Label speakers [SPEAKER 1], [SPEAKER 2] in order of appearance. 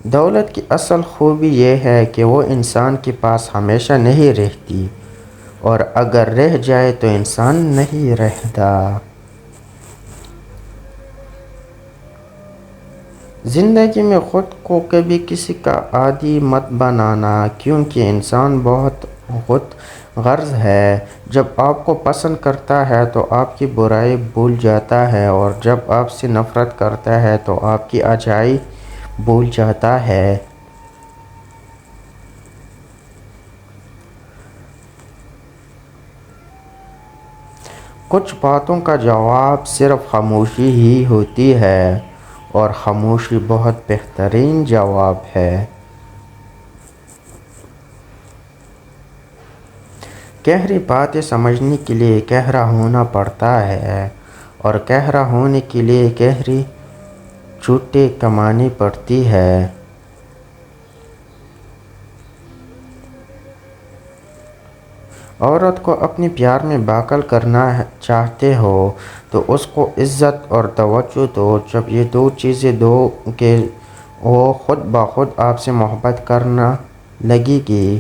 [SPEAKER 1] دولت کی اصل خوبی یہ ہے کہ وہ انسان کے پاس ہمیشہ نہیں رہتی، اور اگر رہ جائے تو انسان نہیں رہتا۔ زندگی میں خود کو کبھی کسی کا عادی مت بنانا، کیونکہ انسان بہت خود غرض ہے۔ جب آپ کو پسند کرتا ہے تو آپ کی برائی بھول جاتا ہے، اور جب آپ سے نفرت کرتا ہے تو آپ کی اچھائی بھول جاتا ہے۔ کچھ باتوں کا جواب صرف خاموشی ہی ہوتی ہے، اور خاموشی بہت بہترین جواب ہے۔ گہری باتیں سمجھنے کے لیے گہرا ہونا پڑتا ہے، اور گہرا ہونے کے لیے گہری چوٹیں کمانی پڑتی ہیں۔ عورت کو اپنے پیار میں داخل کرنا چاہتے ہو تو اس کو عزت اور توجہ دو۔ جب یہ دو چیزیں دو گے وہ خود بخود آپ سے محبت کرنا لگے گی۔